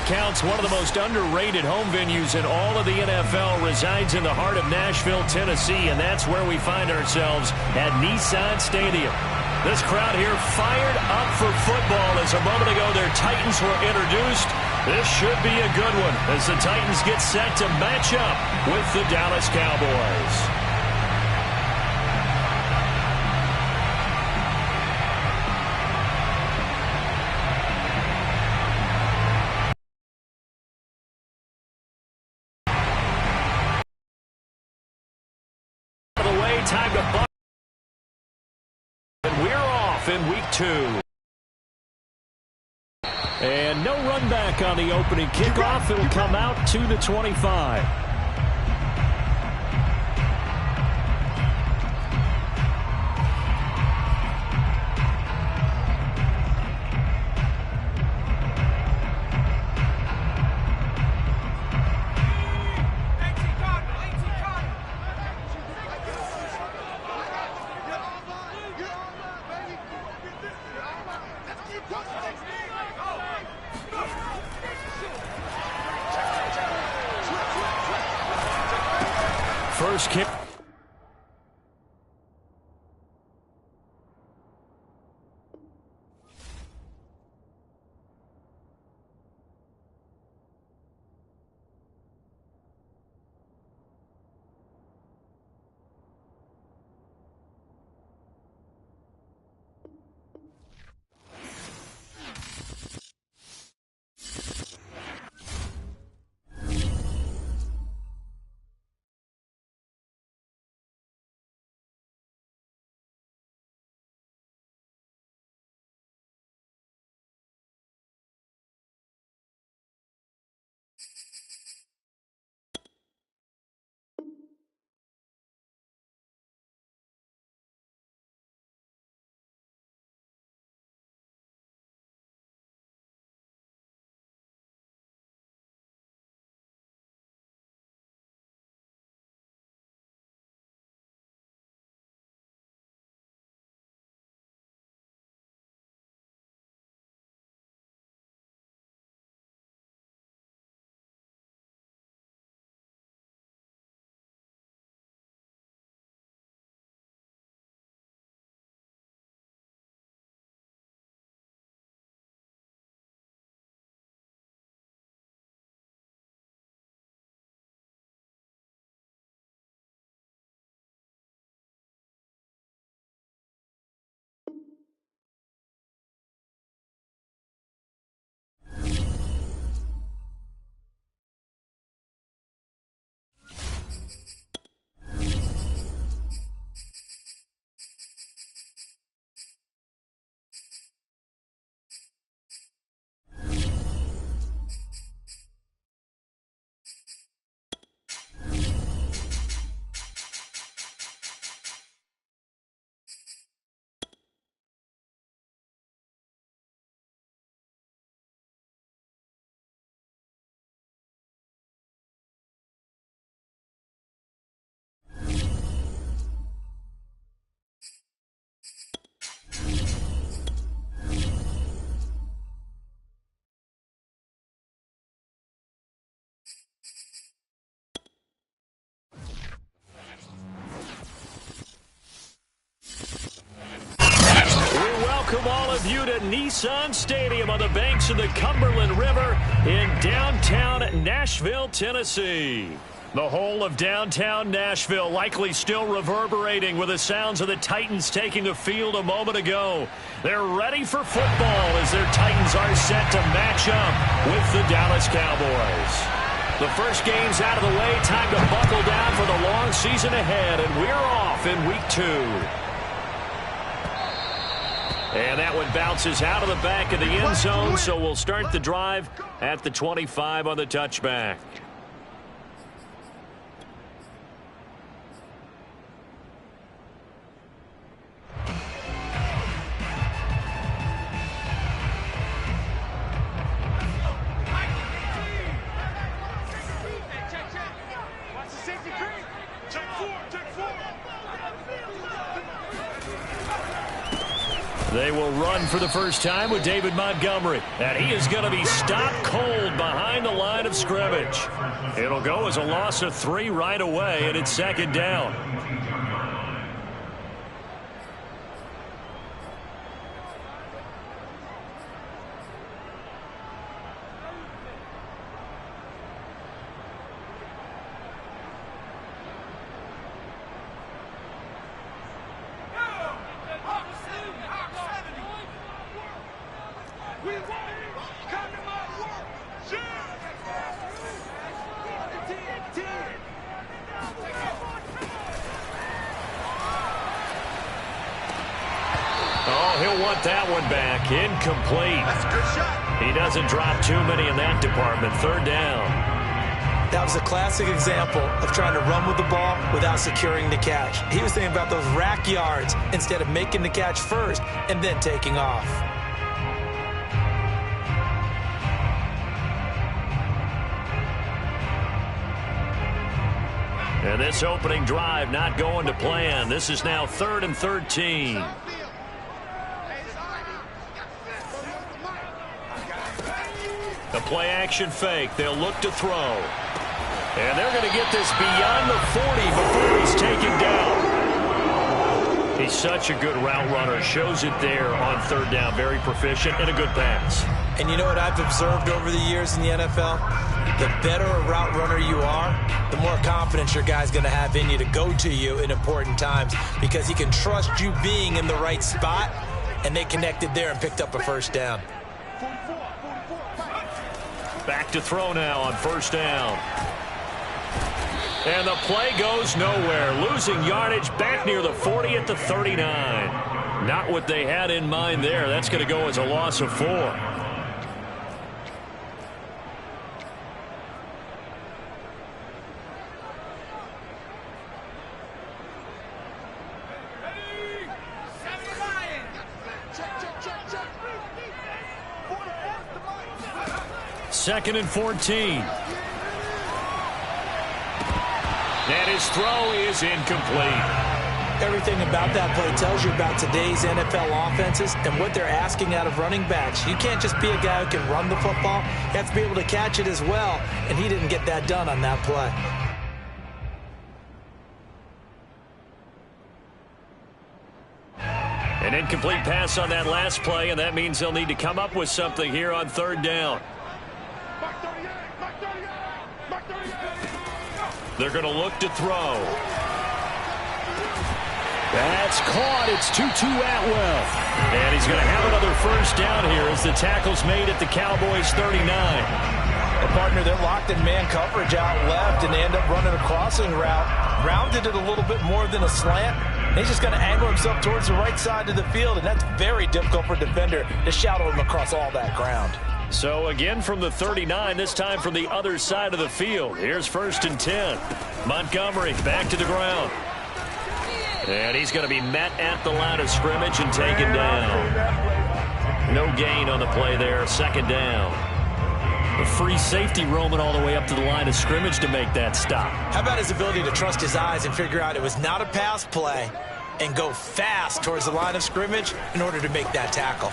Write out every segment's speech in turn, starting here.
accounts, one of the most underrated home venues in all of the NFL resides in the heart of Nashville, Tennessee, and that's where we find ourselves at Nissan Stadium. This crowd here fired up for football as a moment ago their Titans were introduced. This should be a good one as the Titans get set to match up with the Dallas Cowboys. Time to buck. And we're off in week 2. And no run back on the opening kickoff. It'll come out to the 25. First kick. Welcome all of you to Nissan Stadium on the banks of the Cumberland River in downtown Nashville, Tennessee. The whole of downtown Nashville likely still reverberating with the sounds of the Titans taking the field a moment ago. They're ready for football as their Titans are set to match up with the Dallas Cowboys. The first game's out of the way. Time to buckle down for the long season ahead, and we're off in week 2. And that one bounces out of the back of the end zone, so we'll start the drive at the 25 on the touchback. They will run for the first time with David Montgomery. And he is going to be stopped cold behind the line of scrimmage. It'll go as a loss of 3 right away, and it's second down. He'll want that one back. Incomplete. That's a good shot. He doesn't drop too many in that department. Third down. That was a classic example of trying to run with the ball without securing the catch. He was thinking about those rack yards instead of making the catch first and then taking off. And this opening drive not going to plan. This is now 3rd and 13. The play-action fake. They'll look to throw. And they're going to get this beyond the 40 before he's taken down. He's such a good route runner. Shows it there on 3rd down. Very proficient and a good pass. And you know what I've observed over the years in the NFL? The better a route runner you are, the more confidence your guy's going to have in you to go to you in important times because he can trust you being in the right spot, and they connected there and picked up a first down. Back to throw now on 1st down. And the play goes nowhere. Losing yardage back near the 40 at the 39. Not what they had in mind there. That's going to go as a loss of 4. Second and 14. And his throw is incomplete. Everything about that play tells you about today's NFL offenses and what they're asking out of running backs. You can't just be a guy who can run the football. You have to be able to catch it as well, and he didn't get that done on that play. An incomplete pass on that last play, and that means they'll need to come up with something here on 3rd down. They're going to look to throw. That's caught. It's Tutu Atwell. And he's going to have another first down here as the tackle's made at the Cowboys' 39. A partner, they're locked in man coverage out left, and they end up running a crossing route. Rounded it a little bit more than a slant. He's just going to angle himself towards the right side of the field, and that's very difficult for a defender to shadow him across all that ground. So again from the 39, this time from the other side of the field. Here's 1st and 10. Montgomery back to the ground. And he's going to be met at the line of scrimmage and taken down. No gain on the play there. 2nd down. The free safety roaming all the way up to the line of scrimmage to make that stop. How about his ability to trust his eyes and figure out it was not a pass play and go fast towards the line of scrimmage in order to make that tackle.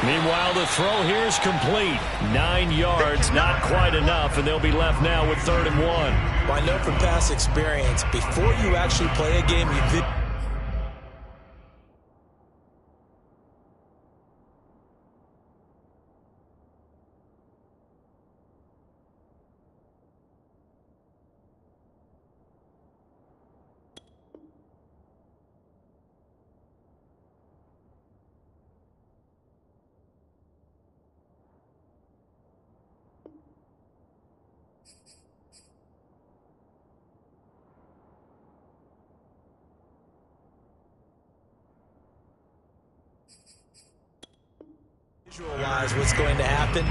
Meanwhile, the throw here is complete. 9 yards, not quite enough, and they'll be left now with 3rd and 1. Well, I know from past experience, before you actually play a game, you visualize what's going to happen,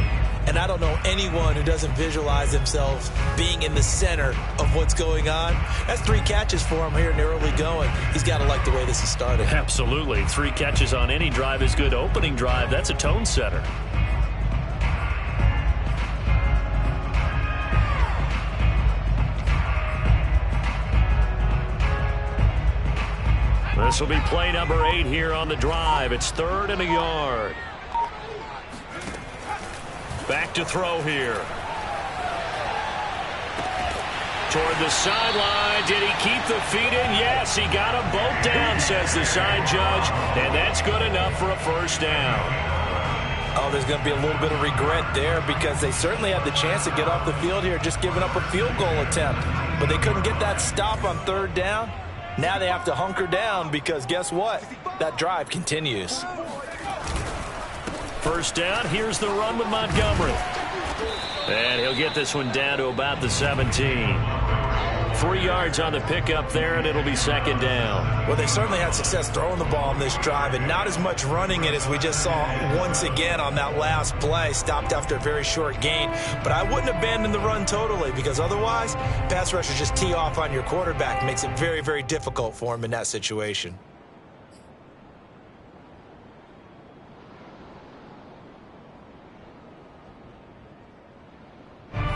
and I don't know anyone who doesn't visualize themselves being in the center of what's going on. That's 3 catches for him here in the early going. He's got to like the way this has started. Absolutely. 3 catches on any drive is good. Opening drive, that's a tone setter. This will be play number 8 here on the drive. It's 3rd and a yard. Back to throw here. Toward the sideline. Did he keep the feet in? Yes, he got them both down, says the side judge. And that's good enough for a first down. Oh, there's going to be a little bit of regret there because they certainly had the chance to get off the field here, just giving up a field goal attempt. But they couldn't get that stop on 3rd down. Now they have to hunker down because guess what? That drive continues. First down, here's the run with Montgomery. And he'll get this one down to about the 17. 3 yards on the pickup there, and it'll be 2nd down. Well, they certainly had success throwing the ball on this drive, and not as much running it as we just saw once again on that last play. Stopped after a very short gain. But I wouldn't abandon the run totally because otherwise, pass rushers just tee off on your quarterback. Makes it very, very difficult for him in that situation.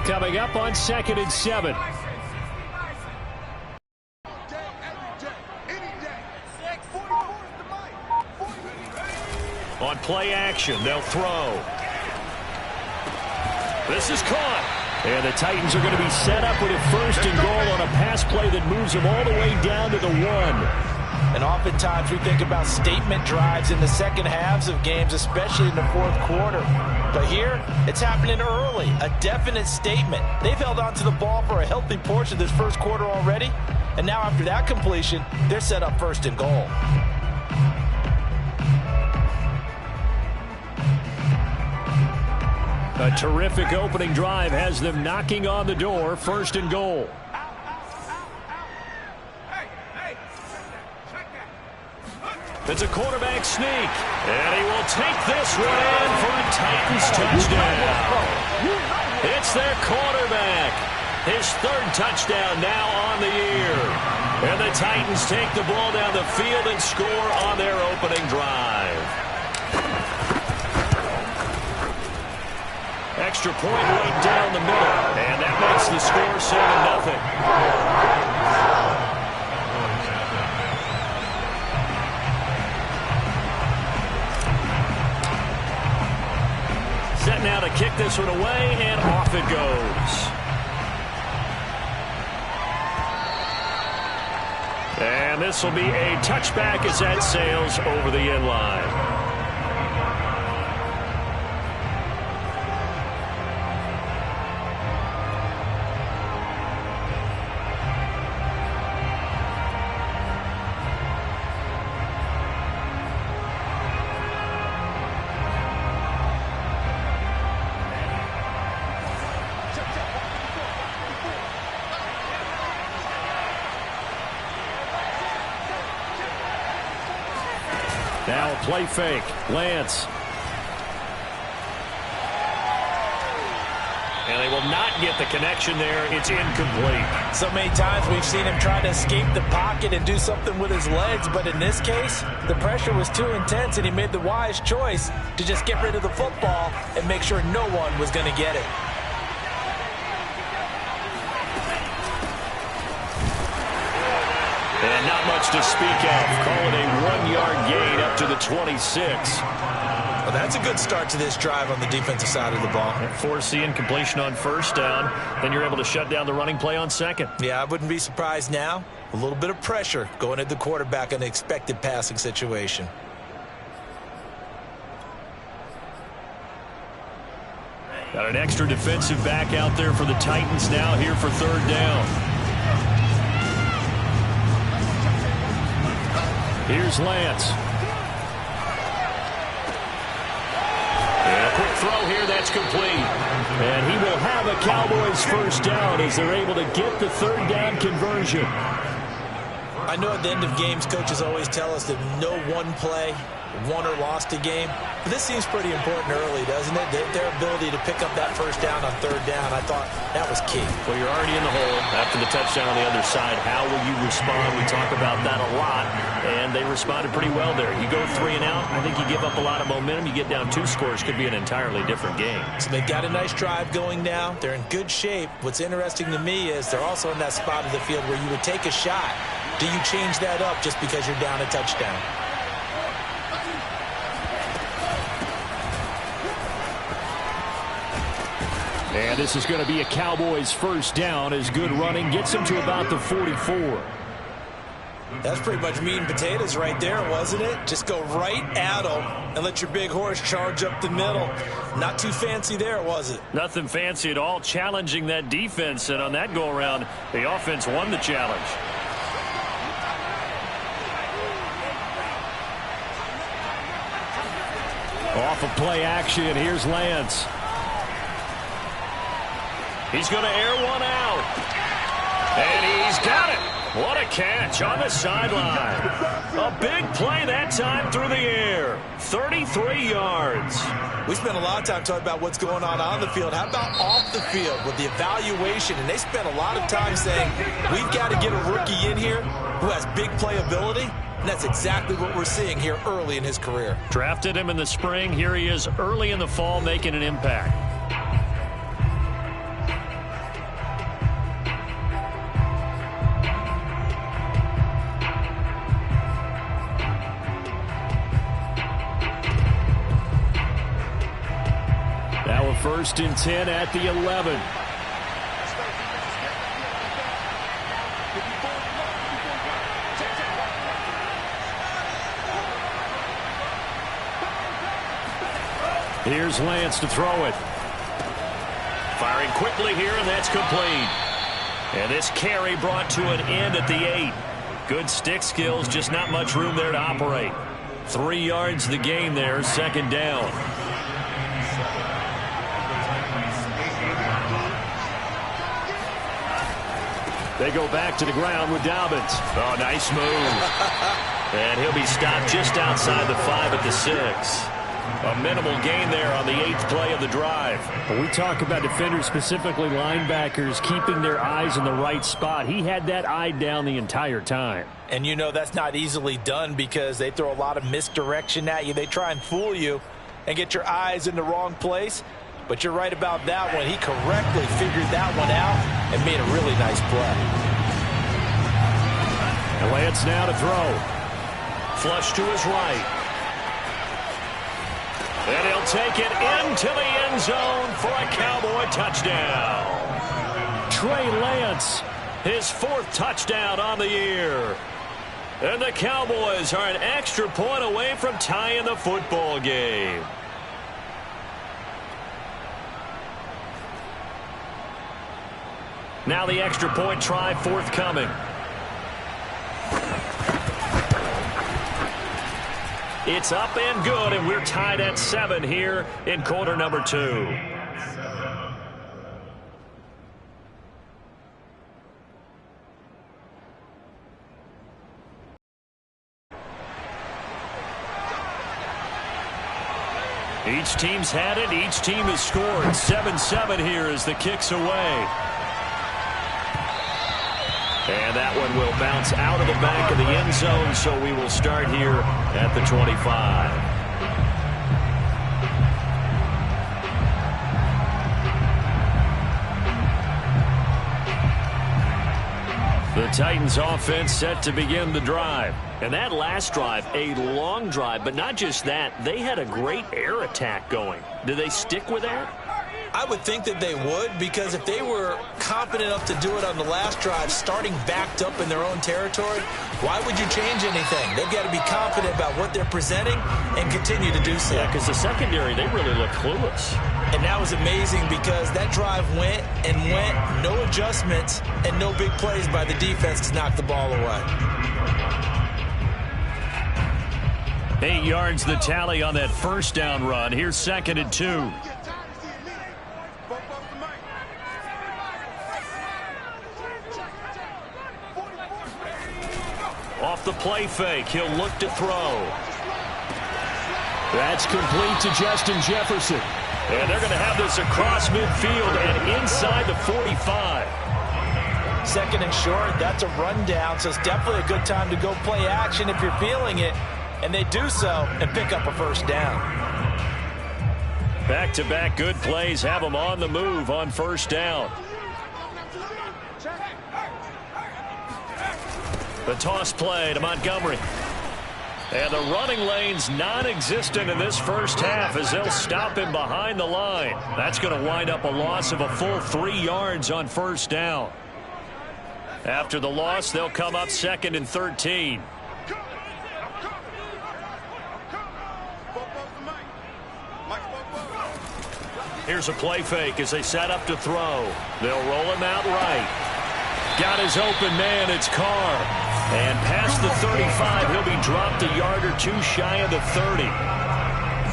Coming up on 2nd and 7. On play action, they'll throw. This is caught. And the Titans are going to be set up with a 1st and goal on a pass play that moves them all the way down to the 1. And oftentimes we think about statement drives in the second halves of games, especially in the 4th quarter. But here, it's happening early, a definite statement. They've held on to the ball for a healthy portion of this 1st quarter already. And now after that completion, they're set up 1st and goal. A terrific opening drive has them knocking on the door. 1st and goal. It's a quarterback sneak. And he will take this one in for a Titans touchdown. It's their quarterback. His 3rd touchdown now on the year. And the Titans take the ball down the field and score on their opening drive. Extra point right down the middle. And that makes the score 7-0. Set now to kick this one away, and off it goes. And this will be a touchback as that sails over the end line. Now a play fake. Lance. And they will not get the connection there. It's incomplete. So many times we've seen him try to escape the pocket and do something with his legs, but in this case, the pressure was too intense and he made the wise choice to just get rid of the football and make sure no one was going to get it. And not much to speak of. Call it a 1-yard gain up to the 26. Well, that's a good start to this drive on the defensive side of the ball. Force the incompletion on 1st down. Then you're able to shut down the running play on 2nd. Yeah, I wouldn't be surprised now. A little bit of pressure going at the quarterback in an expected passing situation. Got an extra defensive back out there for the Titans now here for 3rd down. Here's Lance. And a quick throw here, that's complete. And he will have a Cowboys 1st down as they're able to get the 3rd down conversion. I know at the end of games, coaches always tell us that no one play won or lost a game. But this seems pretty important early, doesn't it? Their ability to pick up that 1st down on 3rd down, I thought that was key. Well, you're already in the hole after the touchdown on the other side. How will you respond? We talk about that a lot, and they responded pretty well there. You go 3 and out, I think you give up a lot of momentum. You get down 2 scores, could be an entirely different game. So they've got a nice drive going now. They're in good shape. What's interesting to me is they're also in that spot of the field where you would take a shot do you change that up just because you're down a touchdown? And this is going to be a Cowboys first down as good running gets them to about the 44. That's pretty much meat and potatoes right there, wasn't it? Just go right at them and let your big horse charge up the middle. Not too fancy there, was it? Nothing fancy at all, challenging that defense. And on that go-around, the offense won the challenge. Off of play action, here's Lance. He's going to air one out. And he's got it. What a catch on the sideline. A big play that time through the air. 33 yards. We spent a lot of time talking about what's going on the field. How about off the field with the evaluation? And they spent a lot of time saying, we've got to get a rookie in here who has big playability. And that's exactly what we're seeing here early in his career. Drafted him in the spring. Here he is early in the fall making an impact. First and 10 at the 11. Here's Lance to throw it. Firing quickly here, and that's complete. And this carry brought to an end at the 8. Good stick skills, just not much room there to operate. 3 yards the gain there, second down. They go back to the ground with Dobbins. Oh, nice move. And he'll be stopped just outside the 5 at the 6. A minimal gain there on the 8th play of the drive. When we talk about defenders, specifically linebackers, keeping their eyes in the right spot, he had that eye down the entire time. And you know that's not easily done because they throw a lot of misdirection at you. They try and fool you and get your eyes in the wrong place. But you're right about that one. He correctly figured that one out and made a really nice play. And Lance now to throw. Flush to his right. And he'll take it into the end zone for a Cowboy touchdown. Trey Lance, his 4th touchdown on the year. And the Cowboys are an extra point away from tying the football game. Now the extra point try forthcoming. It's up and good, and we're tied at 7 here in quarter number 2. Each team's had it. Each team has scored. 7-7 here as the kick's away. And that one will bounce out of the back of the end zone, so we will start here at the 25. The Titans offense set to begin the drive. And that last drive, a long drive, but not just that, they had a great air attack going. Do they stick with that? I would think that they would, because if they were confident enough to do it on the last drive, starting backed up in their own territory, why would you change anything? They've got to be confident about what they're presenting and continue to do so. Yeah, because the secondary, they really look clueless. And that was amazing because that drive went and went, no adjustments and no big plays by the defense to knock the ball away. 8 yards the tally on that first down run. Here's 2nd and 2. Off the play fake, he'll look to throw. That's complete to Justin Jefferson. And they're going to have this across midfield and inside the 45. 2nd and short, that's a rundown, so it's definitely a good time to go play action if you're feeling it. And they do so and pick up a first down. Back-to-back good plays have them on the move on first down. The toss play to Montgomery. And the running lane's non-existent in this first half as they'll stop him behind the line. That's going to wind up a loss of a full 3 yards on first down. After the loss, they'll come up 2nd and 13. Here's a play fake as they set up to throw. They'll roll him out right. Got his open man. It's Carr. And past the 35, he'll be dropped a yard or two shy of the 30.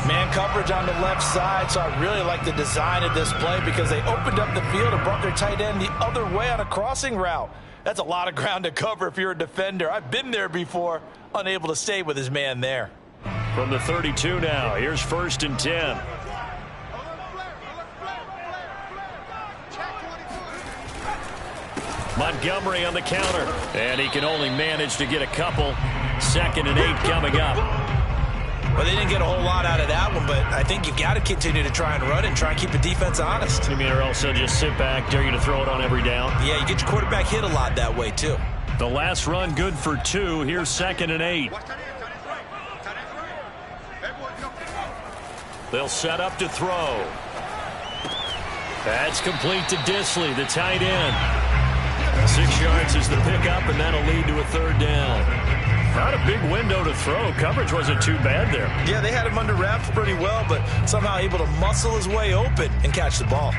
Man coverage on the left side, so I really like the design of this play because they opened up the field and brought their tight end the other way on a crossing route. That's a lot of ground to cover if you're a defender. I've been there before, unable to stay with his man there. From the 32 now, here's 1st and 10. Montgomery on the counter, and he can only manage to get a couple. 2nd and 8 coming up. Well, they didn't get a whole lot out of that one, but I think you got to continue to try and run and try and keep the defense honest. You mean, or else they'll just sit back, dare you to throw it on every down? Yeah, you get your quarterback hit a lot that way, too. The last run good for 2. Here's 2nd and 8. They'll set up to throw. That's complete to Disley, the tight end. 6 yards is the pickup, and that'll lead to a 3rd down. Not a big window to throw. Coverage wasn't too bad there. Yeah, they had him under wraps pretty well, but somehow able to muscle his way open and catch the ball.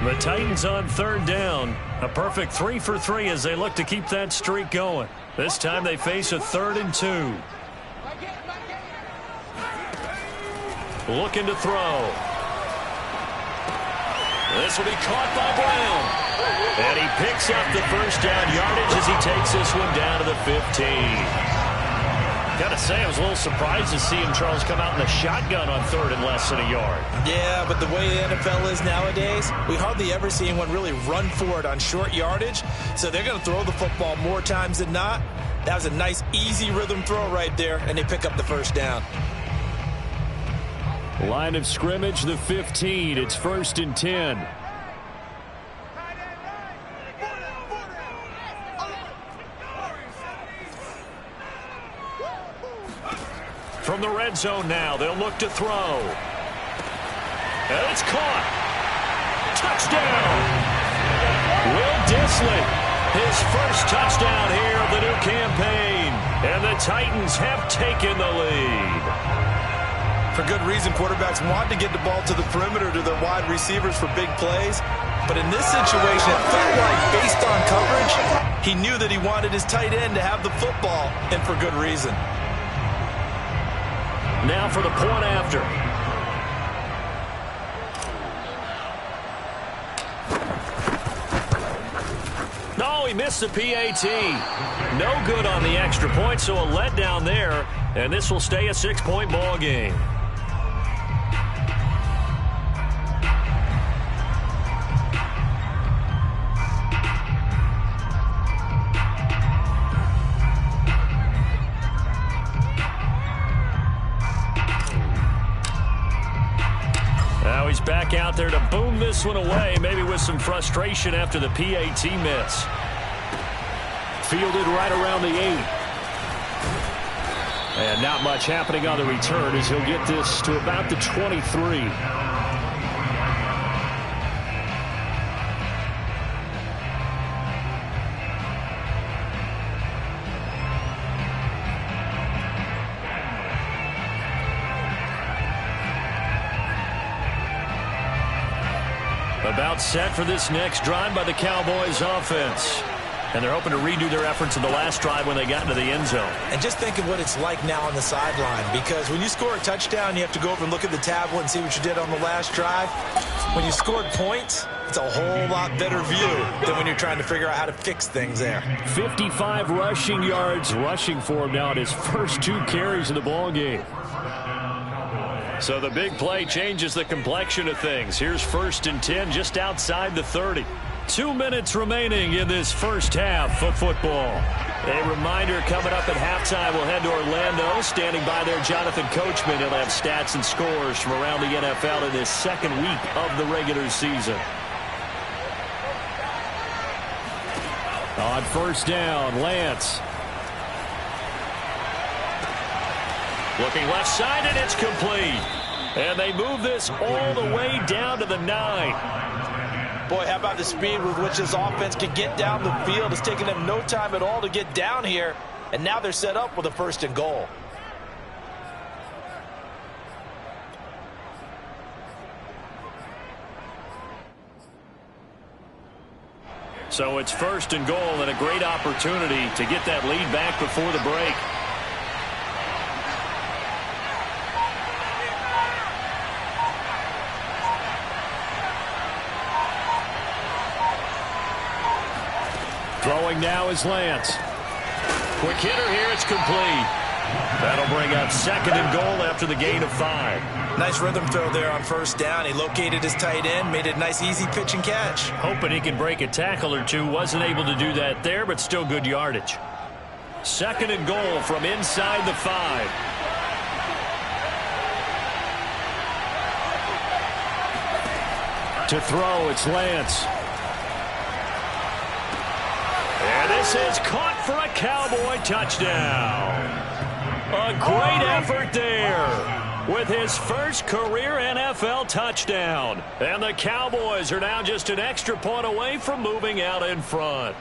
The Titans on 3rd down. A perfect 3 for 3 as they look to keep that streak going. This time they face a 3rd and 2. Looking to throw. This will be caught by Brown. And he picks up the first down yardage as he takes this one down to the 15. Gotta say, I was a little surprised to see him, Charles, come out in the shotgun on 3rd and less than a yard. Yeah, but the way the NFL is nowadays, we hardly ever see anyone really run for it on short yardage. So they're going to throw the football more times than not. That was a nice, easy rhythm throw right there, and they pick up the first down. Line of scrimmage, the 15. It's 1st and 10. From the red zone now, they'll look to throw. And it's caught. Touchdown. Will Disley, his first touchdown here of the new campaign. And the Titans have taken the lead. For good reason, quarterbacks want to get the ball to the perimeter to their wide receivers for big plays. But in this situation, it felt like based on coverage, he knew that he wanted his tight end to have the football, and for good reason. Now for the point after. No, he missed the PAT. No good on the extra point, so a letdown there. And this will stay a 6-point ball game. Now he's back out there to boom this one away, maybe with some frustration after the PAT miss. Fielded right around the 8. And not much happening on the return as he'll get this to about the 23. About set for this next drive by the Cowboys offense. And they're hoping to redo their efforts in the last drive when they got into the end zone. And just think of what it's like now on the sideline, because when you score a touchdown, you have to go over and look at the tablet and see what you did on the last drive. When you scored points, it's a whole lot better view than when you're trying to figure out how to fix things there. 55 rushing yards rushing for him now at his first 2 carries of the ball game. So the big play changes the complexion of things. Here's 1st and 10 just outside the 30. 2 minutes remaining in this first half of football. A reminder coming up at halftime, we'll head to Orlando. Standing by there, Jonathan Coachman. He'll have stats and scores from around the NFL in this second week of the regular season. On first down, Lance. Looking left side, and it's complete. And they move this all the way down to the 9. Boy, how about the speed with which this offense can get down the field? It's taken them no time at all to get down here, and now they're set up with a 1st and goal. So it's 1st and goal, and a great opportunity to get that lead back before the break. Throwing now is Lance. Quick hitter here, it's complete. That'll bring up 2nd and goal after the gain of 5. Nice rhythm throw there on 1st down. He located his tight end, made it a nice easy pitch and catch. Hoping he can break a tackle or two. Wasn't able to do that there, but still good yardage. 2nd and goal from inside the 5. To throw, it's Lance. And this is caught for a Cowboy touchdown. A great effort there with his first career NFL touchdown. And the Cowboys are now just an extra point away from moving out in front.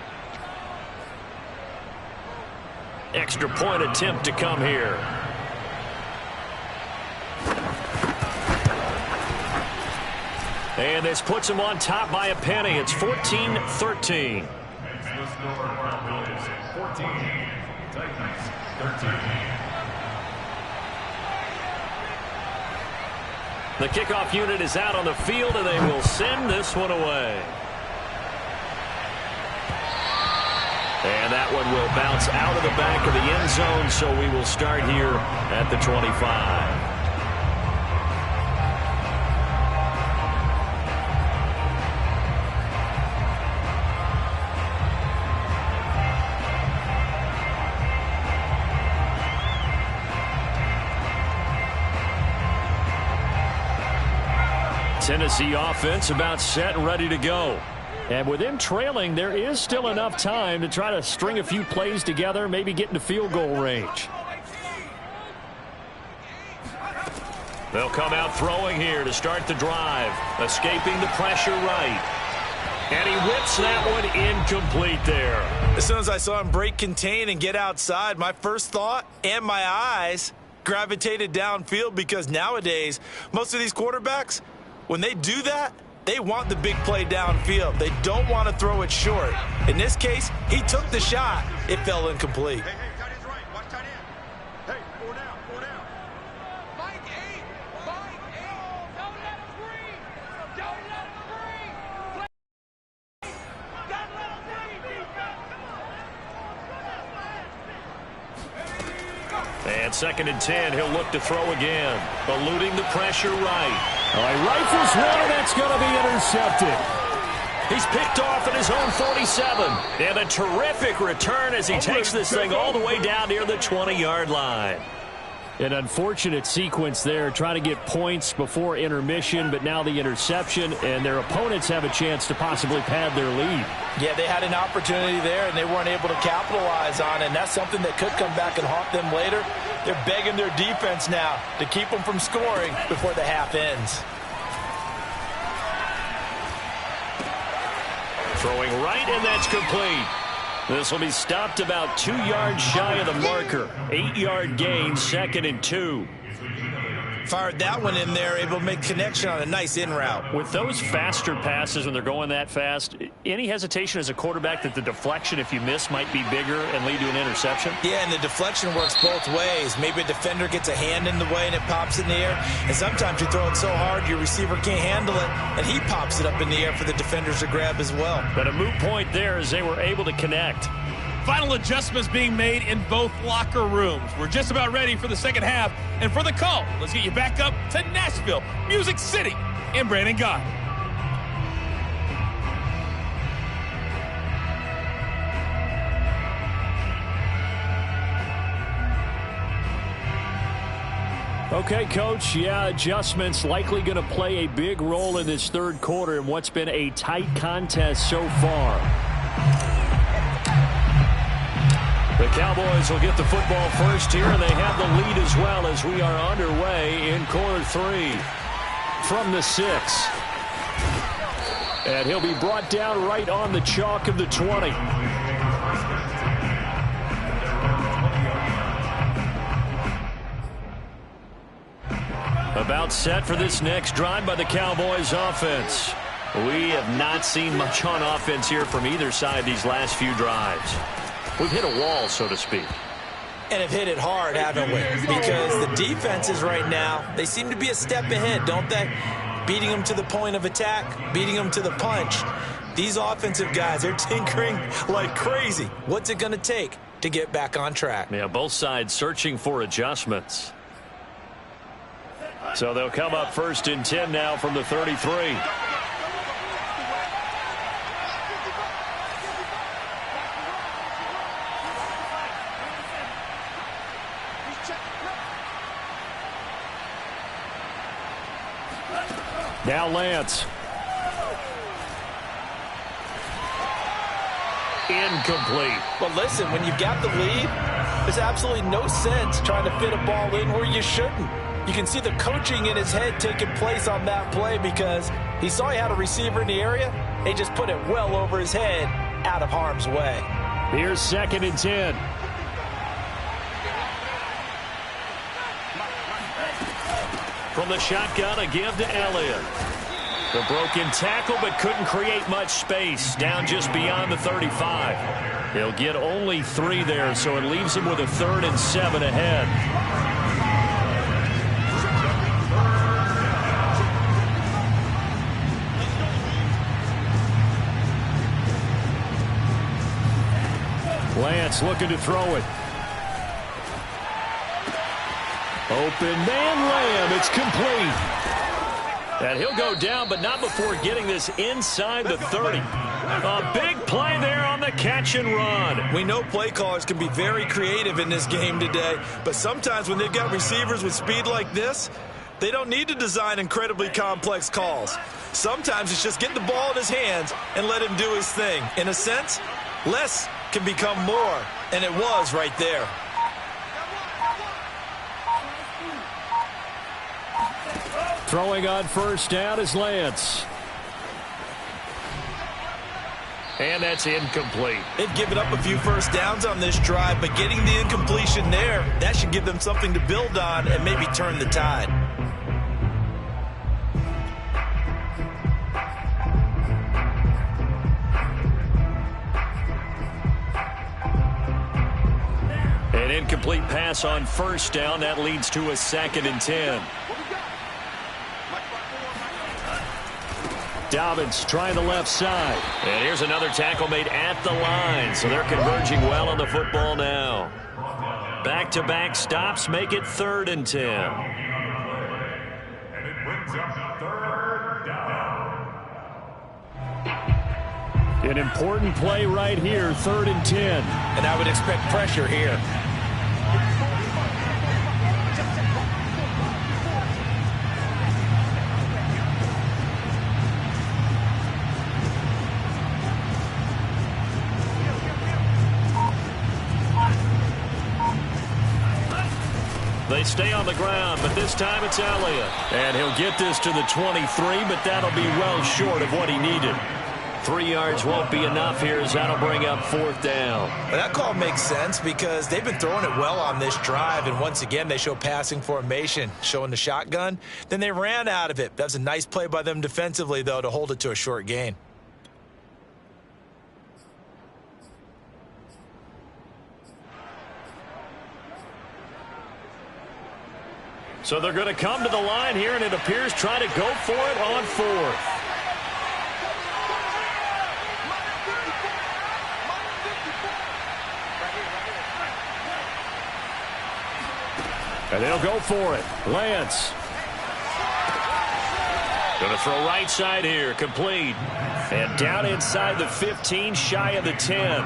Extra point attempt to come here. And this puts him on top by a penny. It's 14-13. 14, Titans 13. The kickoff unit is out on the field, and they will send this one away. And that one will bounce out of the back of the end zone, so we will start here at the 25. Tennessee offense about set and ready to go. And with them trailing, there is still enough time to try to string a few plays together, maybe get into field goal range. They'll come out throwing here to start the drive, escaping the pressure right. And he whips that one incomplete there. As soon as I saw him break contain and get outside, my first thought and my eyes gravitated downfield, because nowadays, most of these quarterbacks, when they do that, they want the big play downfield. They don't want to throw it short. In this case, he took the shot. It fell incomplete. Hey, tight end's right. Watch tight end. Hey, 4 down, 4 down. Mike 8. Mike 8. Don't let him breathe. Don't let him breathe. Don't let him breathe, defense. And 2nd and 10, he'll look to throw again. Eluding the pressure right. All right, rifles one, and that's going to be intercepted. He's picked off at his own 47. And a terrific return as he takes this thing all the way down near the 20-yard line. An unfortunate sequence there, trying to get points before intermission, but now the interception, and their opponents have a chance to possibly pad their lead. Yeah, they had an opportunity there, and they weren't able to capitalize on it, and that's something that could come back and haunt them later. They're begging their defense now to keep them from scoring before the half ends. Throwing right, and that's complete. This will be stopped about 2 yards shy of the marker. 8-yard gain, 2nd and 2. Fired that one in there, able to make connection on a nice in route. With those faster passes when they're going that fast, any hesitation as a quarterback that the deflection, if you miss, might be bigger and lead to an interception? Yeah, and the deflection works both ways. Maybe a defender gets a hand in the way and it pops in the air. And sometimes you throw it so hard your receiver can't handle it, and he pops it up in the air for the defenders to grab as well. But a moot point there as they were able to connect. Final adjustments being made in both locker rooms. We're just about ready for the second half. And for the call, let's get you back up to Nashville, Music City, and Brandon Gaudin. Okay, Coach, yeah, adjustments likely going to play a big role in this third quarter in what's been a tight contest so far. The Cowboys will get the football first here, and they have the lead as well as we are underway in quarter 3 from the 6. And he'll be brought down right on the chalk of the 20. About set for this next drive by the Cowboys offense. We have not seen much on offense here from either side these last few drives. We've hit a wall, so to speak. And have hit it hard, haven't we? Because the defenses right now, they seem to be a step ahead, don't they? Beating them to the point of attack, beating them to the punch. These offensive guys, they're tinkering like crazy. What's it going to take to get back on track? Yeah, both sides searching for adjustments. So they'll come up first and 10 now from the 33. Now Lance. Incomplete. But listen, when you've got the lead, there's absolutely no sense trying to fit a ball in where you shouldn't. You can see the coaching in his head taking place on that play because he saw he had a receiver in the area. He just put it well over his head, out of harm's way. Here's 2nd and 10. From the shotgun, a give to Elliott. The broken tackle, but couldn't create much space. Down just beyond the 35. He'll get only 3 there, so it leaves him with a 3rd and 7 ahead. Lance looking to throw it. Open man Lamb. It's complete. And he'll go down, but not before getting this inside the 30. A big play there on the catch and run. We know play callers can be very creative in this game today, but sometimes when they've got receivers with speed like this, they don't need to design incredibly complex calls. Sometimes it's just get the ball in his hands and let him do his thing. In a sense, less can become more, and it was right there. Throwing on first down is Lance. And that's incomplete. They've given up a few first downs on this drive, but getting the incompletion there, that should give them something to build on and maybe turn the tide. An incomplete pass on first down. That leads to a 2nd and 10. Dobbins trying the left side. And here's another tackle made at the line. So they're converging well on the football now. Back-to-back stops make it 3rd and 10. And it brings up 3rd down. An important play right here, 3rd and 10. And I would expect pressure here. They stay on the ground, but this time it's Elliott. And he'll get this to the 23, but that'll be well short of what he needed. 3 yards won't be enough here as that'll bring up 4th down. Well, that call makes sense because they've been throwing it well on this drive, and once again they show passing formation, showing the shotgun. Then they ran out of it. That was a nice play by them defensively, though, to hold it to a short gain. So they're going to come to the line here, and it appears try to go for it on 4th. And they'll go for it. Lance. Going to throw right side here. Complete. And down inside the 15, shy of the 10.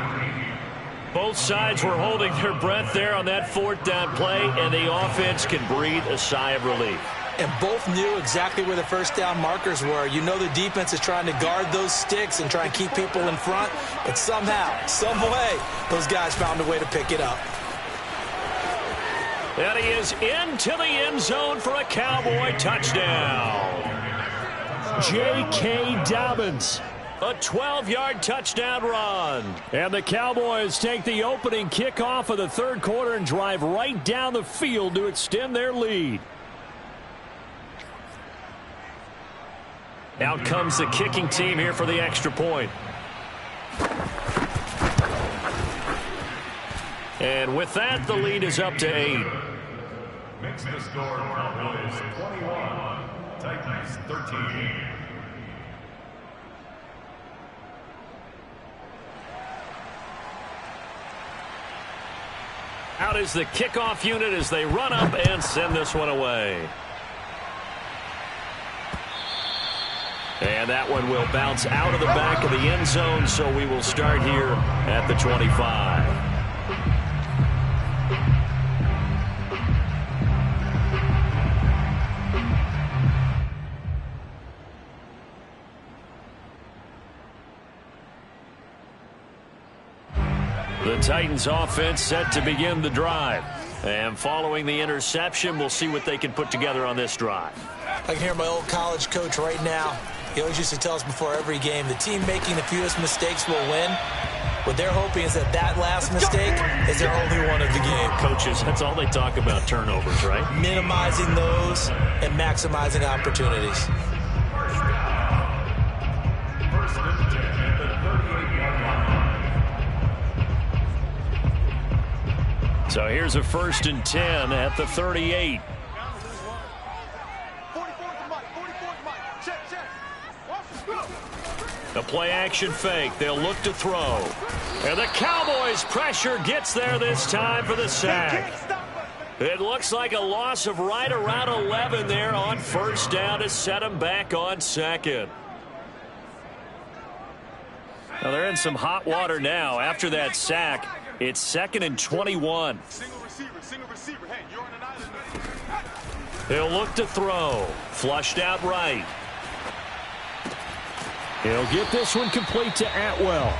Both sides were holding their breath there on that fourth down play, and the offense can breathe a sigh of relief. And both knew exactly where the first down markers were. You know the defense is trying to guard those sticks and try and keep people in front, but somehow, some way, those guys found a way to pick it up. And he is into the end zone for a Cowboy touchdown. J.K. Dobbins. A 12-yard touchdown run. And the Cowboys take the opening kickoff of the third quarter and drive right down the field to extend their lead. Out comes the kicking team here for the extra point. And with that, the lead is up to 8. Makes the score Cowboys 21, Titans 13. Out is the kickoff unit as they run up and send this one away. And that one will bounce out of the back of the end zone, so we will start here at the 25. The Titans offense set to begin the drive. And following the interception, we'll see what they can put together on this drive. I can hear my old college coach right now. He always used to tell us before every game, the team making the fewest mistakes will win. What they're hoping is that that last mistake is their only one of the game. Coaches, that's all they talk about, turnovers, right? Minimizing those and maximizing opportunities. First and 10 at the 38-yard line. So here's a 1st and 10 at the 38. A play-action fake. They'll look to throw. And the Cowboys' pressure gets there this time for the sack. It looks like a loss of right around 11 there on first down to set them back on second. Now they're in some hot water now. After that sack, it's 2nd and 21. Single receiver. Hey, you're on an island. He'll look to throw. Flushed out right. He'll get this one complete to Atwell.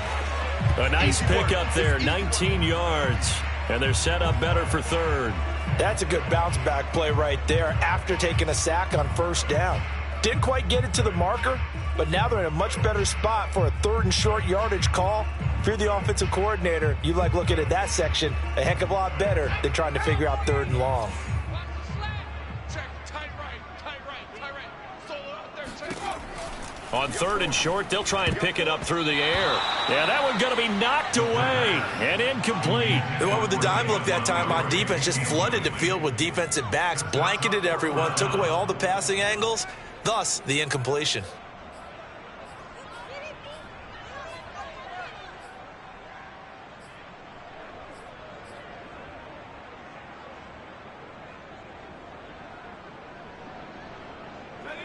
A nice pickup there, 19 yards. And they're set up better for third. That's a good bounce back play right there after taking a sack on first down. Didn't quite get it to the marker, but now they're in a much better spot for a 3rd and short yardage call. If you're the offensive coordinator, you like looking at that section a heck of a lot better than trying to figure out 3rd and long. On 3rd and short, they'll try and pick it up through the air. Yeah, that one's going to be knocked away and incomplete. They went with the dime look that time on defense, just flooded the field with defensive backs, blanketed everyone, took away all the passing angles, thus the incompletion.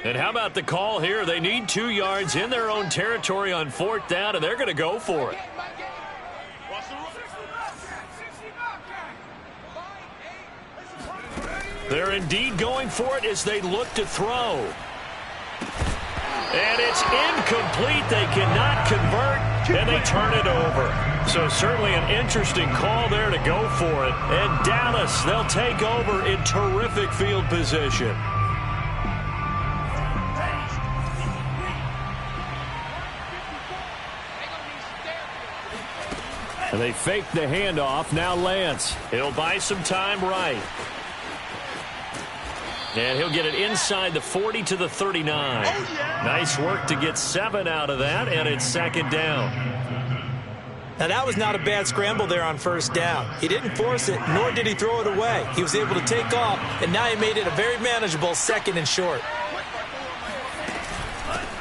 And how about the call here? They need 2 yards in their own territory on 4th down, and they're going to go for it. They're indeed going for it as they look to throw. And it's incomplete. They cannot convert, and they turn it over. So certainly an interesting call there to go for it. And Dallas, they'll take over in terrific field position. And they fake the handoff. Now Lance. He'll buy some time right. And he'll get it inside the 40 to the 39. Nice work to get 7 out of that, and it's 2nd down. Now that was not a bad scramble there on first down. He didn't force it, nor did he throw it away. He was able to take off, and now he made it a very manageable 2nd and short.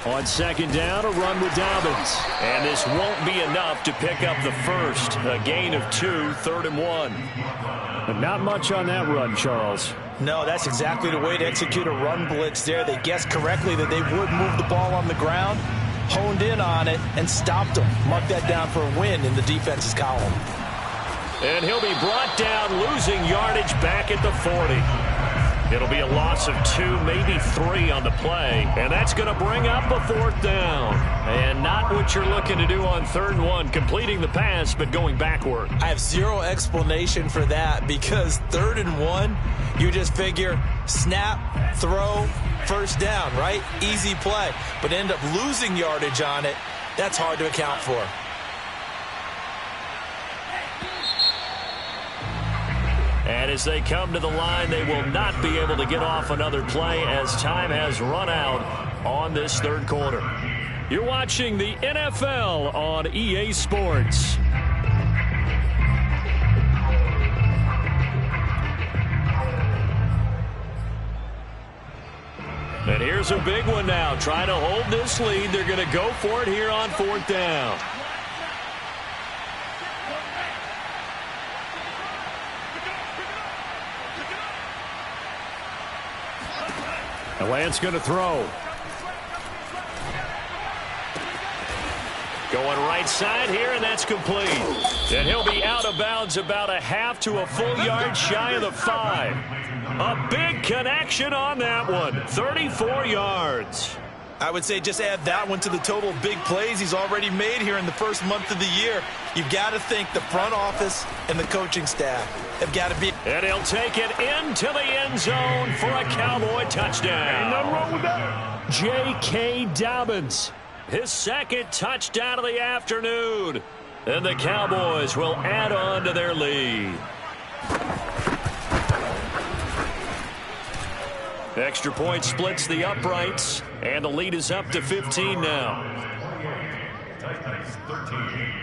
On 2nd down, a run with Dobbins. And this won't be enough to pick up the first. A gain of 2, 3rd and 1. But not much on that run, Charles. No, that's exactly the way to execute a run blitz there. They guessed correctly that they would move the ball on the ground, honed in on it, and stopped them. Mark that down for a win in the defense's column. And he'll be brought down, losing yardage back at the 40. It'll be a loss of 2, maybe 3 on the play. And that's going to bring up a 4th down. And not what you're looking to do on 3rd and 1, completing the pass, but going backward. I have zero explanation for that because 3rd and 1, you just figure snap, throw, 1st down, right? Easy play. But end up losing yardage on it. That's hard to account for. And as they come to the line, they will not be able to get off another play as time has run out on this 3rd quarter. You're watching the NFL on EA Sports. And here's a big one now. Trying to hold this lead. They're going to go for it here on 4th down. And Lance going to throw. Going right side here, and that's complete. And he'll be out of bounds about a half to a full yard shy of the 5. A big connection on that one. 34 yards. I would say just add that one to the total of big plays he's already made here in the first month of the year. You've got to think the front office and the coaching staff have got to be. And he'll take it into the end zone for a Cowboy touchdown. Ain't nothing wrong with that. J.K. Dobbins, his 2nd touchdown of the afternoon. And the Cowboys will add on to their lead. Extra point splits the uprights, and the lead is up to 15 now. Titans 13.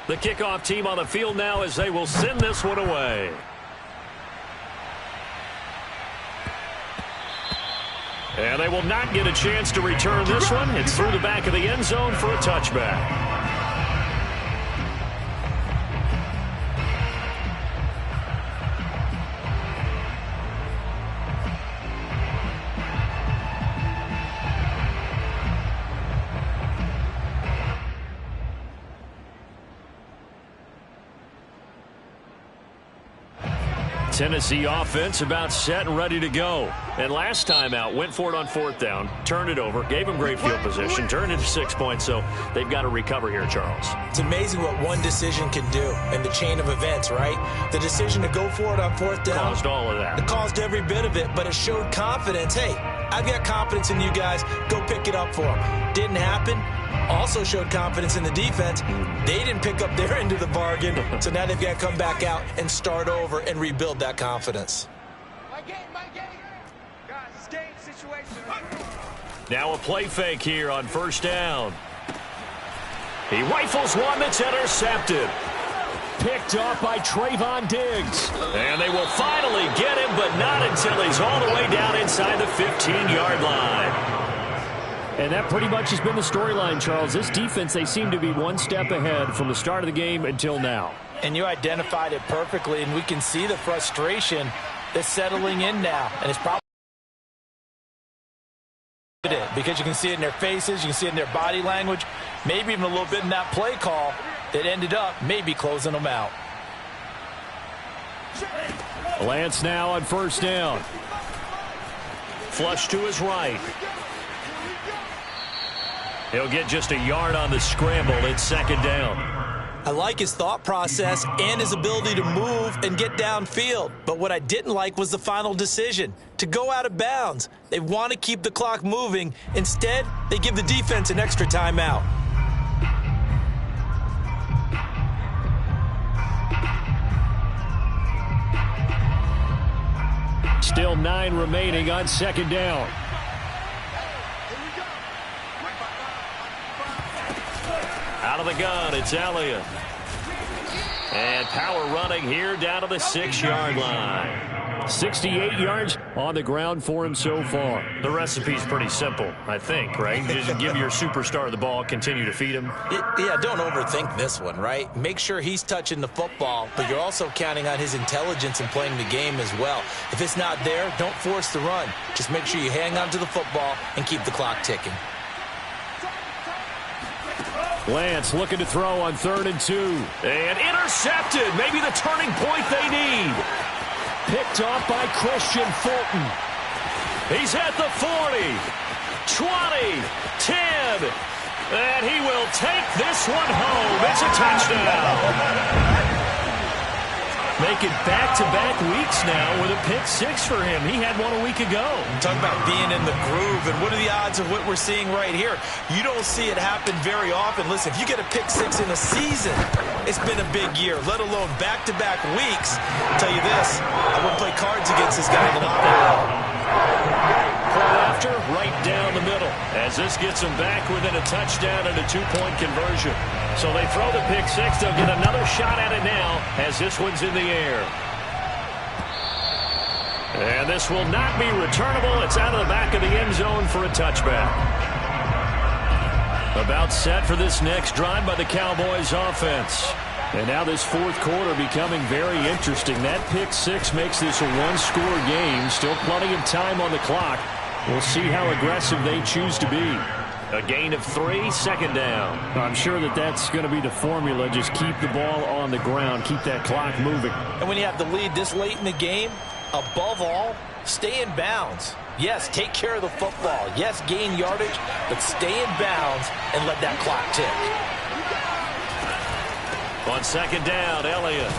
The kickoff team on the field now as they will send this one away. And they will not get a chance to return this one. It's through the back of the end zone for a touchback. Tennessee offense about set and ready to go. And last time out, went for it on 4th down, turned it over, gave them great field position, turned it to 6 points, so they've got to recover here, Charles. It's amazing what one decision can do in the chain of events, right? The decision to go for it on 4th down. Caused all of that. It caused every bit of it, but it showed confidence. Hey, I've got confidence in you guys. Go pick it up for them. Didn't happen. Also showed confidence in the defense. They didn't pick up their end of the bargain, so now they've got to come back out and start over and rebuild that confidence. My game. Guys, it's game situation. Now a play fake here on 1st down. He rifles one that's intercepted. Picked off by Trayvon Diggs. And they will finally get him, but not until he's all the way down inside the 15-yard line. And that pretty much has been the storyline, Charles. This defense, they seem to be one step ahead from the start of the game until now. And you identified it perfectly, and we can see the frustration that's settling in now. And it's probably because you can see it in their faces, you can see it in their body language, maybe even a little bit in that play call that ended up maybe closing them out. Lance now on 1st down. Flush to his right. He'll get just a yard on the scramble. It's 2nd down. I like his thought process and his ability to move and get downfield. But what I didn't like was the final decision, to go out of bounds. They want to keep the clock moving. Instead, they give the defense an extra timeout. Still 9 remaining on 2nd down. Out of the gun, it's Elliott. And power running here down to the 6-yard line. 68 yards on the ground for him so far. The recipe's pretty simple, I think, right? Just give your superstar the ball, continue to feed him. Yeah, don't overthink this one, right? Make sure he's touching the football, but you're also counting on his intelligence in playing the game as well. If it's not there, don't force the run. Just make sure you hang on to the football and keep the clock ticking. Lance looking to throw on 3rd and 2. And intercepted. Maybe the turning point they need. Picked off by Christian Fulton. He's at the 40, 20, 10, and he will take this one home. It's a touchdown. Making back-to-back weeks now with a pick 6 for him. He had one a week ago. Talk about being in the groove, and what are the odds of what we're seeing right here? You don't see it happen very often. Listen, if you get a pick 6 in a season, it's been a big year, let alone back-to-back weeks. I'll tell you this, I wouldn't play cards against this guy in the locker room. Pulled after, right down the middle. As this gets them back within a touchdown and a 2-point conversion. So they throw the pick 6. They'll get another shot at it now as this one's in the air. And this will not be returnable. It's out of the back of the end zone for a touchback. About set for this next drive by the Cowboys offense. And now this 4th quarter becoming very interesting. That pick 6 makes this a 1-score game. Still plenty of time on the clock. We'll see how aggressive they choose to be. A gain of 3, 2nd down. I'm sure that's going to be the formula. Just keep the ball on the ground. Keep that clock moving. And when you have the lead this late in the game, above all, stay in bounds. Yes, take care of the football. Yes, gain yardage, but stay in bounds and let that clock tick. On 2nd down, Elliott.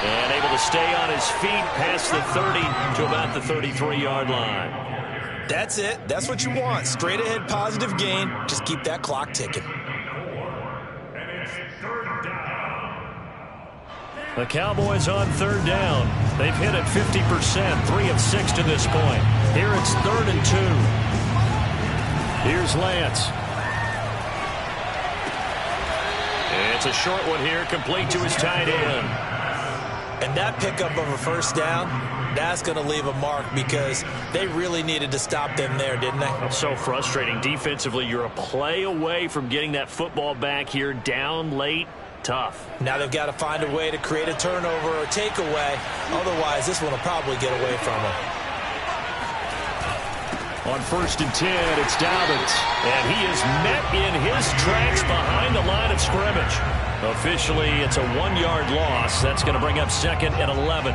And able to stay on his feet past the 30 to about the 33-yard line. That's it. That's what you want. Straight ahead positive gain. Just keep that clock ticking. And it's 3rd down. The Cowboys on 3rd down. They've hit it 50%, 3 of 6 to this point. Here it's 3rd and 2. Here's Lance. It's a short one here, complete to his tight end. And that pickup of a 1st down, that's going to leave a mark because they really needed to stop them there, didn't they? So frustrating. Defensively, you're a play away from getting that football back here down late. Tough. Now they've got to find a way to create a turnover or takeaway. Otherwise, this one will probably get away from them. On 1st and 10, it's Dobbins. And he is met in his tracks behind the line of scrimmage. Officially, it's a 1-yard loss. That's going to bring up 2nd and 11.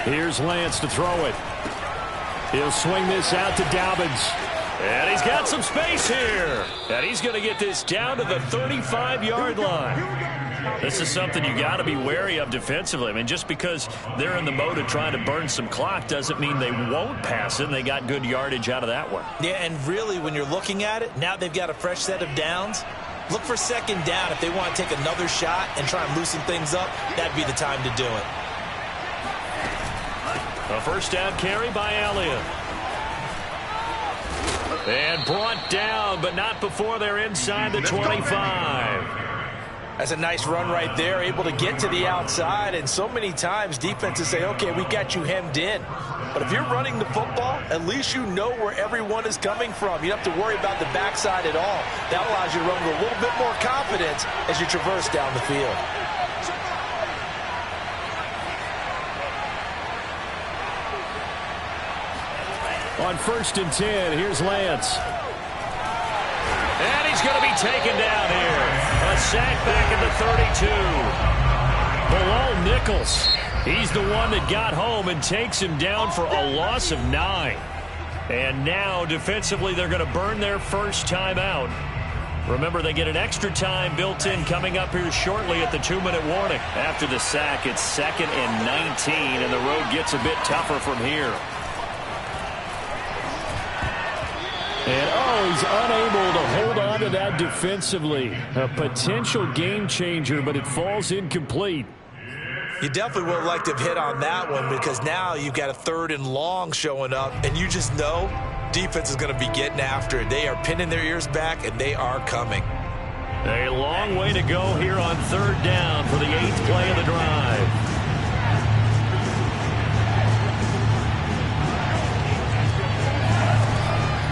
Here's Lance to throw it. He'll swing this out to Dobbins. And he's got some space here. And he's going to get this down to the 35-yard line. This is something you got to be wary of defensively. I mean, just because they're in the mode of trying to burn some clock doesn't mean they won't pass it. And they got good yardage out of that one. Yeah, and really, when you're looking at it, now they've got a fresh set of downs. Look for 2nd down. If they want to take another shot and try and loosen things up, that'd be the time to do it. A 1st down carry by Elliott. And brought down, but not before they're inside the 25. That's a nice run right there, able to get to the outside. And so many times defenses say, okay, we got you hemmed in. But if you're running the football, at least you know where everyone is coming from. You don't have to worry about the backside at all. That allows you to run with a little bit more confidence as you traverse down the field. On 1st and 10, here's Lance. And he's going to be taken down here. A sack back at the 32. Bilal Nichols. He's the one that got home and takes him down for a loss of 9. And now, defensively, they're going to burn their first time out. Remember, they get an extra time built in coming up here shortly at the 2-minute warning. After the sack, it's 2nd and 19, and the road gets a bit tougher from here. And, he's unable to hold on to that defensively. A potential game changer, but it falls incomplete. You definitely would have liked to have hit on that one because now you've got a 3rd and long showing up, and you just know defense is going to be getting after it. They are pinning their ears back, and they are coming. A long way to go here on 3rd down for the 8th play of the drive.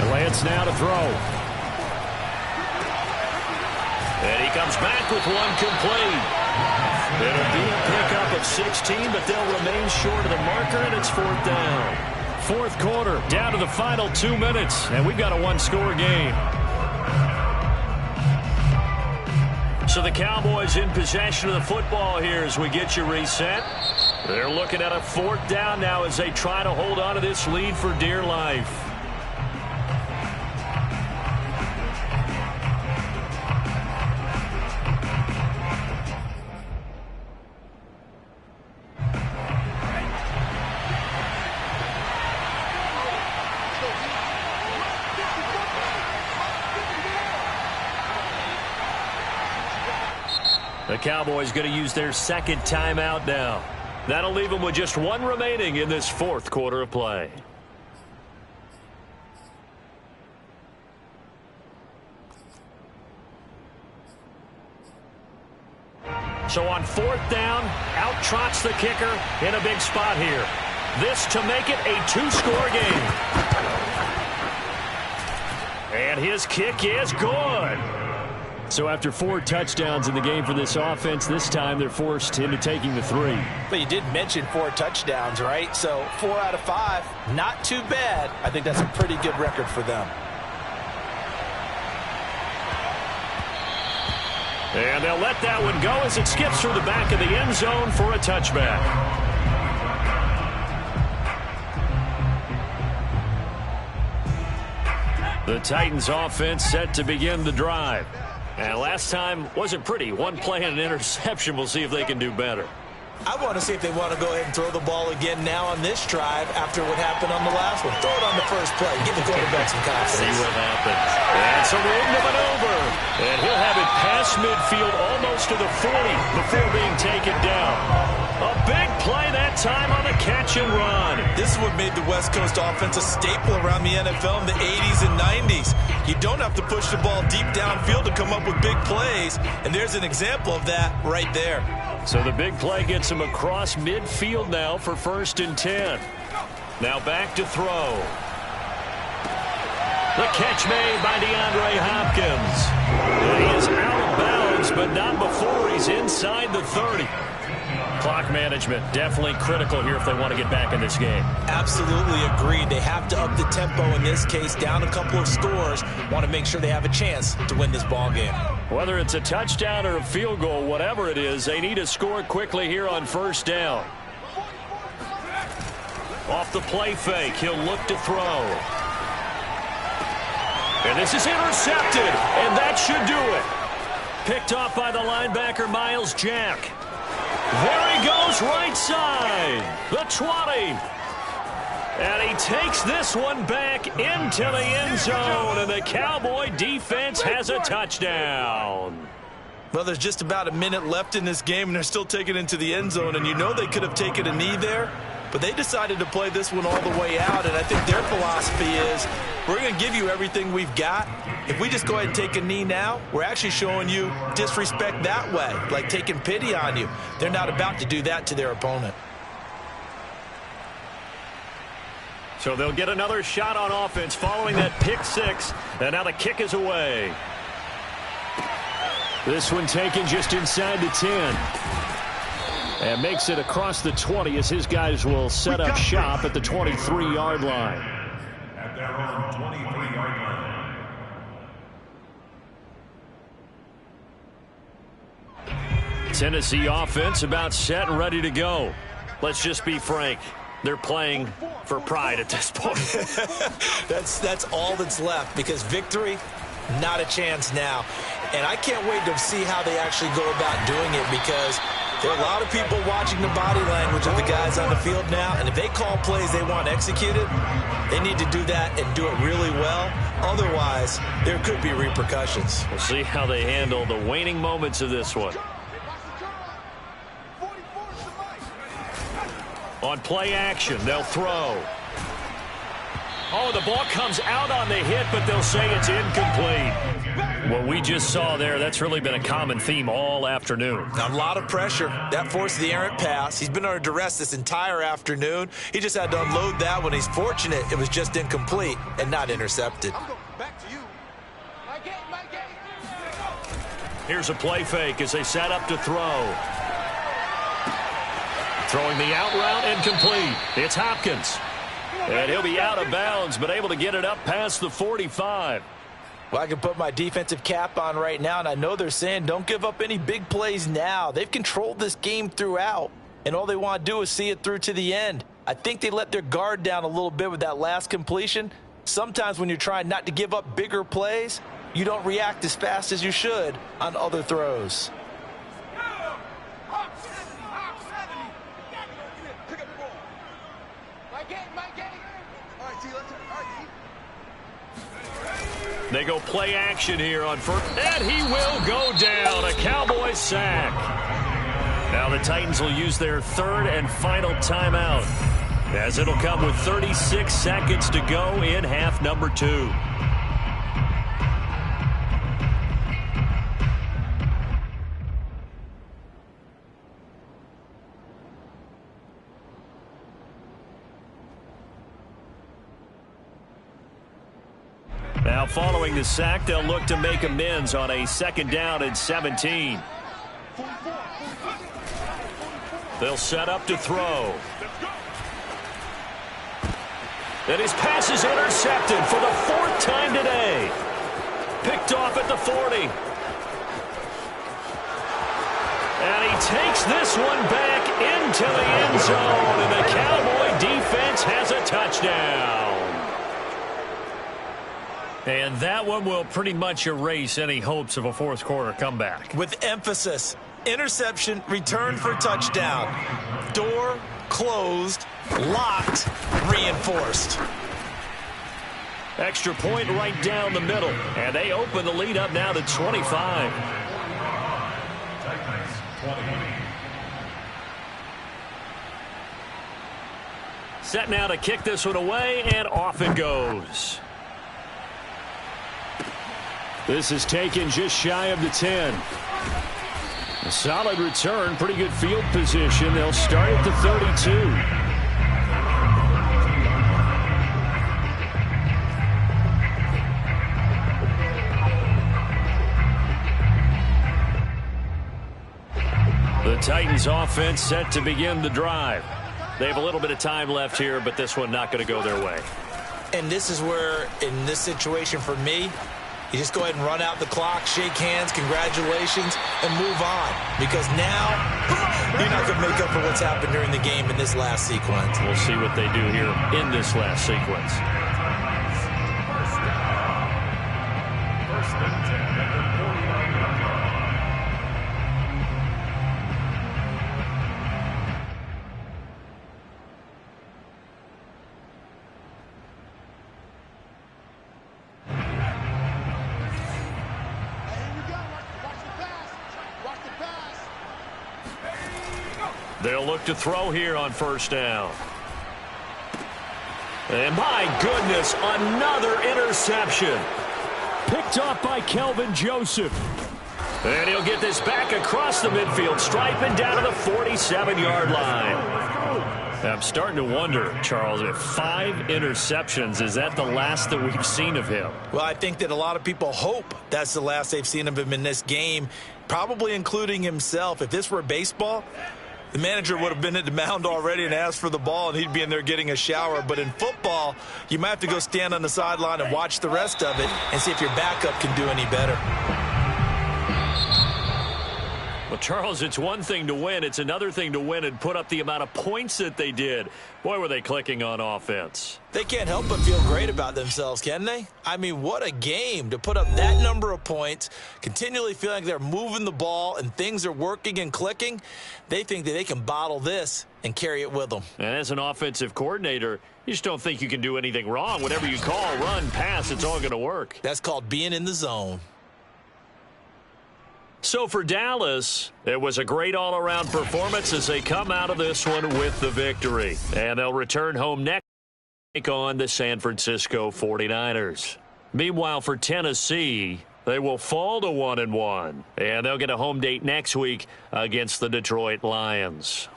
Lance now to throw. And he comes back with one complete. It'll be a pickup of 16, but they'll remain short of the marker, and it's 4th down. 4th quarter, down to the final 2 minutes, and we've got a one-score game. So the Cowboys in possession of the football here as we get you reset. They're looking at a 4th down now as they try to hold on to this lead for dear life. The Cowboys going to use their 2nd timeout now. That'll leave them with just one remaining in this 4th quarter of play. So on 4th down, out trots the kicker in a big spot here. This to make it a 2-score game. And his kick is good. So after 4 touchdowns in the game for this offense, this time they're forced into taking the 3. But you did mention 4 touchdowns, right? So 4 out of 5, not too bad. I think that's a pretty good record for them. And they'll let that one go as it skips through the back of the end zone for a touchback. The Titans offense set to begin the drive. And last time wasn't pretty. One play and an interception. We'll see if they can do better. I want to see if they want to go ahead and throw the ball again now on this drive after what happened on the last one. Throw it on the first play. Give the quarterback some confidence. See what happens. That's a room to maneuver. And he'll have it past midfield almost to the 40 before being taken down. A big play that time on the catch and run. This is what made the West Coast offense a staple around the NFL in the 80s and 90s. You don't have to push the ball deep downfield to come up with big plays, and there's an example of that right there. So the big play gets him across midfield now for 1st and 10. Now back to throw. The catch made by DeAndre Hopkins. And he is out of bounds, but not before he's inside the 30. Clock management definitely critical here if they want to get back in this game. Absolutely agreed. They have to up the tempo in this case, down a couple of scores. Want to make sure they have a chance to win this ball game. Whether it's a touchdown or a field goal, whatever it is, they need to score quickly here on 1st down. Off the play fake, he'll look to throw. And this is intercepted, and that should do it. Picked off by the linebacker, Myles Jack. There he goes, right side, the 20. And he takes this one back into the end zone, and the Cowboy defense has a touchdown. Well, there's just about a minute left in this game, and they're still taking it into the end zone, and you know they could have taken a knee there, but they decided to play this one all the way out, and I think their philosophy is we're going to give you everything we've got. If we just go ahead and take a knee now, we're actually showing you disrespect that way, like taking pity on you. They're not about to do that to their opponent. So they'll get another shot on offense following that pick 6, and now the kick is away. This one taken just inside the 10. And makes it across the 20 as his guys will set up shop at the 23-yard line. At their own 23-yard line. Tennessee offense about set and ready to go. Let's just be frank. They're playing for pride at this point. That's all that's left, because victory, not a chance now. And I can't wait to see how they actually go about doing it, because there are a lot of people watching the body language of the guys on the field now, and if they call plays they want executed, they need to do that and do it really well. Otherwise, there could be repercussions. We'll see how they handle the waning moments of this one. On play action, they'll throw. Oh, the ball comes out on the hit, but they'll say it's incomplete. What we just saw there, that's really been a common theme all afternoon. A lot of pressure. That forced the errant pass. He's been under duress this entire afternoon. He just had to unload that one. He's fortunate it was just incomplete and not intercepted. Here's a play fake as they set up to throw. Throwing the out route incomplete. It's Hopkins. And he'll be out of bounds, but able to get it up past the 45. Well, I can put my defensive cap on right now, and I know they're saying don't give up any big plays now. They've controlled this game throughout, and all they want to do is see it through to the end. I think they let their guard down a little bit with that last completion. Sometimes when you're trying not to give up bigger plays, you don't react as fast as you should on other throws. They go play action here on first, and he will go down. A Cowboys sack. Now the Titans will use their third and final timeout, as it'll come with 36 seconds to go in half number 2. Now following the sack, they'll look to make amends on a 2nd down and 17. They'll set up to throw. And his pass is intercepted for the 4th time today. Picked off at the 40. And he takes this one back into the end zone, and the Cowboy defense has a touchdown. And that one will pretty much erase any hopes of a 4th quarter comeback. With emphasis, interception, return for touchdown. Door closed, locked, reinforced. Extra point right down the middle. And they open the lead up now to 25. Set now to kick this one away, and off it goes. This is taken just shy of the 10. A solid return, pretty good field position. They'll start at the 32. The Titans offense set to begin the drive. They have a little bit of time left here, but this one not going to go their way. And this is where, in this situation for me, you just go ahead and run out the clock, shake hands, congratulations, and move on. Because now, you're not going to make up for what's happened during the game in this last sequence. We'll see what they do here in this last sequence. First and 10 at the 49-yard line. They'll look to throw here on 1st down. And my goodness, another interception. Picked off by Kelvin Joseph. And he'll get this back across the midfield stripe and down to the 47-yard line. I'm starting to wonder, Charles, if 5 interceptions, is that the last that we've seen of him? Well, I think that a lot of people hope that's the last they've seen of him in this game, probably including himself. If this were baseball, the manager would have been at the mound already and asked for the ball, and he'd be in there getting a shower. But in football, you might have to go stand on the sideline and watch the rest of it and see if your backup can do any better. Well, Charles, it's one thing to win. It's another thing to win and put up the amount of points that they did. Boy, were they clicking on offense. They can't help but feel great about themselves, can they? I mean, what a game to put up that number of points, continually feeling like they're moving the ball and things are working and clicking. They think that they can bottle this and carry it with them. And as an offensive coordinator, you just don't think you can do anything wrong. Whatever you call, run, pass, it's all going to work. That's called being in the zone. So for Dallas, it was a great all-around performance as they come out of this one with the victory. And they'll return home next week on the San Francisco 49ers. Meanwhile, for Tennessee, they will fall to 1-1. And they'll get a home date next week against the Detroit Lions.